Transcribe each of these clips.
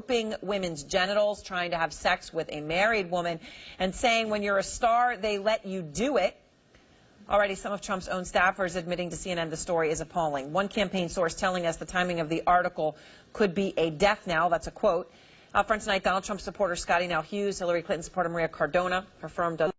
groping women's genitals, trying to have sex with a married woman, and saying when you're a star, they let you do it. Already, some of Trump's own staffers admitting to CNN the story is appalling. One campaign source telling us the timing of the article could be a death knell. That's a quote. Up front tonight, Donald Trump supporter Scotty Now Hughes, Hillary Clinton supporter Maria Cardona. Her firm does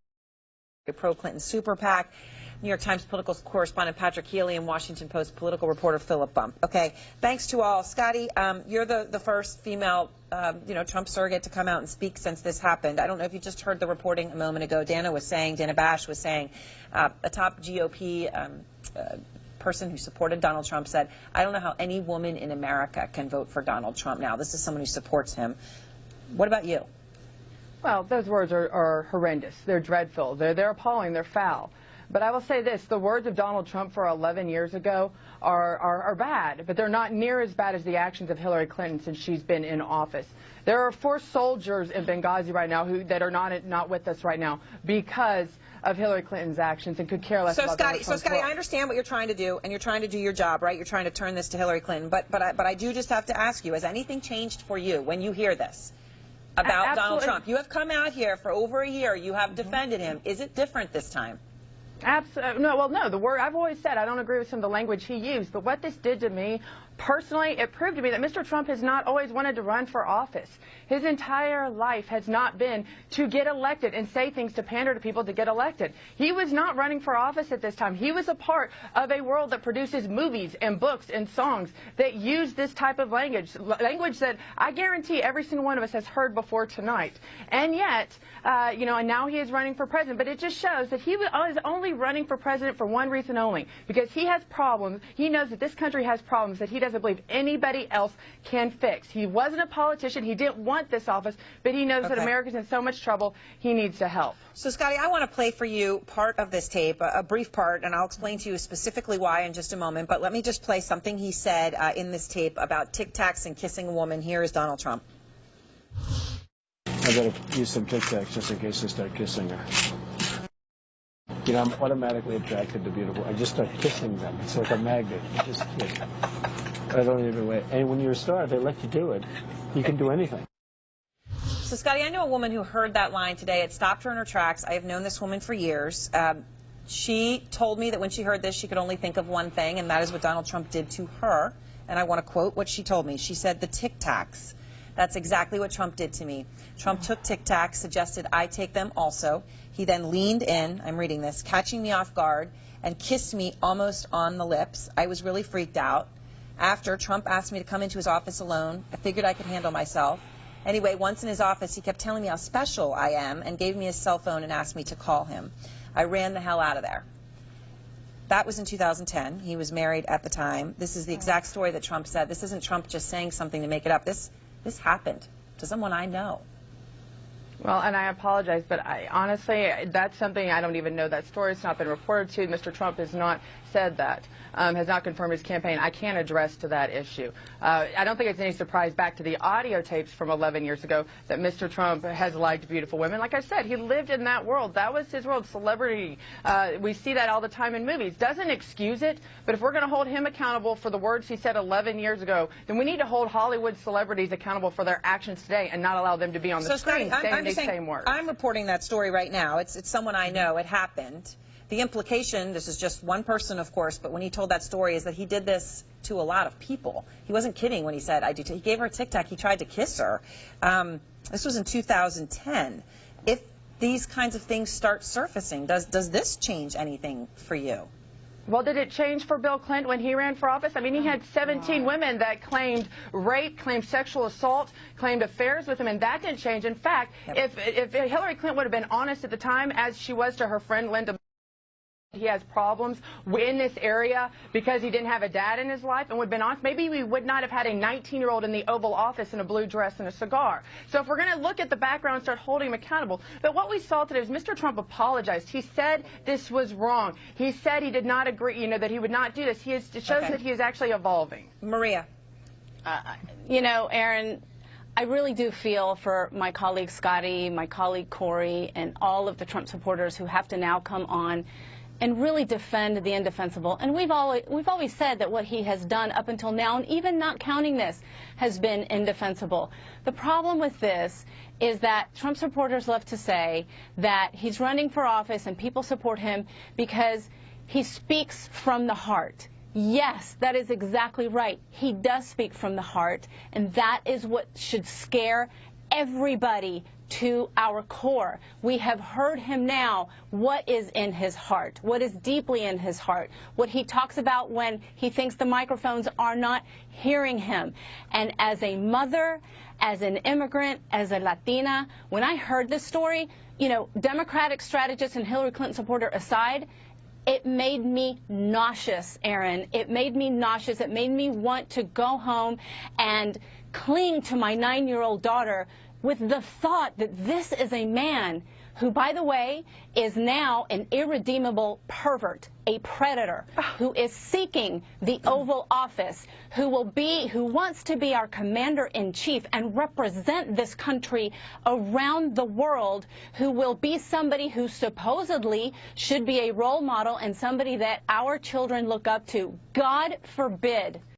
a pro-Clinton super PAC. New York Times political correspondent Patrick Healy and Washington Post political reporter Philip Bump. Okay, thanks to all. Scotty, you're the first female, Trump surrogate to come out and speak since this happened. I don't know if you just heard the reporting a moment ago. Dana Bash was saying, a top GOP person who supported Donald Trump said, I don't know how any woman in America can vote for Donald Trump now. This is someone who supports him. What about you? Well, those words are horrendous. They're dreadful. They're appalling. They're foul. But I will say this, the words of Donald Trump for 11 years ago are bad, but they're not near as bad as the actions of Hillary Clinton since she's been in office. There are 4 soldiers in Benghazi right now that are not with us right now because of Hillary Clinton's actions and could care less about Donald Trump's Scotty, work. I understand what you're trying to do, and you're trying to do your job, right? You're trying to turn this to Hillary Clinton, but I do just have to ask you, has anything changed for you when you hear this about Donald Trump? You have come out here for over a year. You have defended him. Is it different this time? Absolutely. No, well, no, the word I've always said, I don't agree with some of the language he used, but what this did to me, personally, it proved to me that Mr. Trump has not always wanted to run for office. His entire life has not been to get elected and say things to pander to people to get elected. He was not running for office at this time. He was a part of a world that produces movies and books and songs that use this type of language that I guarantee every single one of us has heard before tonight. And yet, and now he is running for president, but it just shows that he is only running for president for one reason only, because he has problems. He knows that this country has problems that he doesn't believe anybody else can fix. He wasn't a politician. He didn't want this office, but he knows that America's in so much trouble, he needs to help. So, Scotty, I want to play for you part of this tape, a brief part, and I'll explain to you specifically why in just a moment, but let me just play something he said in this tape about Tic Tacs and kissing a woman. Here is Donald Trump. I better use some Tic Tacs just in case I start kissing her. You know, I'm automatically attracted to beautiful. I just start kissing them. It's like a magnet. I just kiss. I don't even wait. And when you're a star, they let you do it. You can do anything. So, Scotty, I know a woman who heard that line today. It stopped her in her tracks. I have known this woman for years. She told me that when she heard this, she could only think of one thing, and that is what Donald Trump did to her. And I want to quote what she told me. She said, the Tic Tacs. That's exactly what Trump did to me. Trump took Tic Tacs, suggested I take them also. He then leaned in, I'm reading this, catching me off guard, and kissed me almost on the lips. I was really freaked out. After, Trump asked me to come into his office alone. I figured I could handle myself. Anyway, once in his office, he kept telling me how special I am and gave me his cell phone and asked me to call him. I ran the hell out of there. That was in 2010. He was married at the time. This is the exact story that Trump said. This isn't Trump just saying something to make it up. This happened to someone I know. Well, and I apologize, but honestly, that's something I don't even know that story. It's not been reported to. Mr. Trump has not said that, has not confirmed his campaign. I can't address to that issue. I don't think it's any surprise back to the audio tapes from 11 years ago that Mr. Trump has liked beautiful women. Like I said, he lived in that world. That was his world, celebrity. We see that all the time in movies. Doesn't excuse it, but if we're going to hold him accountable for the words he said 11 years ago, then we need to hold Hollywood celebrities accountable for their actions today and not allow them to be on the screen saying these same words. I'm reporting that story right now. It's someone I know. It happened. The implication, this is just one person, of course, but when he told that story, is that he did this to a lot of people. He wasn't kidding when he said, I do. He gave her a Tic Tac. He tried to kiss her. This was in 2010. If these kinds of things start surfacing, does this change anything for you? Well, did it change for Bill Clinton when he ran for office? I mean, he had 17 women that claimed rape, claimed sexual assault, claimed affairs with him, and that didn't change. In fact, if Hillary Clinton would have been honest at the time, as she was to her friend Linda, he has problems in this area because he didn't have a dad in his life and would have been honest, maybe we would not have had a 19-year-old in the Oval Office in a blue dress and a cigar. So if we're going to look at the background and start holding him accountable, but what we saw today was Mr. Trump apologized. He said this was wrong. He said he did not agree, that he would not do this. It shows that he is actually evolving. Maria. Aaron, I really do feel for my colleague Scotty, my colleague Corey, and all of the Trump supporters who have to now come on and really defend the indefensible. And we've always said that what he has done up until now, and even not counting this, has been indefensible. The problem with this is that Trump supporters love to say that he's running for office and people support him because he speaks from the heart. Yes, that is exactly right. He does speak from the heart, and that is what should scare everybody to our core. We have heard him now, what is in his heart, what is deeply in his heart, what he talks about when he thinks the microphones are not hearing him. And as a mother, as an immigrant, as a Latina, when I heard this story, you know, Democratic strategist and Hillary Clinton supporter aside, it made me nauseous, Aaron. It made me nauseous. It made me want to go home and cling to my 9-year-old daughter with the thought that this is a man who, by the way, is now an irredeemable pervert, a predator, who is seeking the Oval Office, who wants to be our commander-in-chief and represent this country around the world, who will be somebody who supposedly should be a role model and somebody that our children look up to. God forbid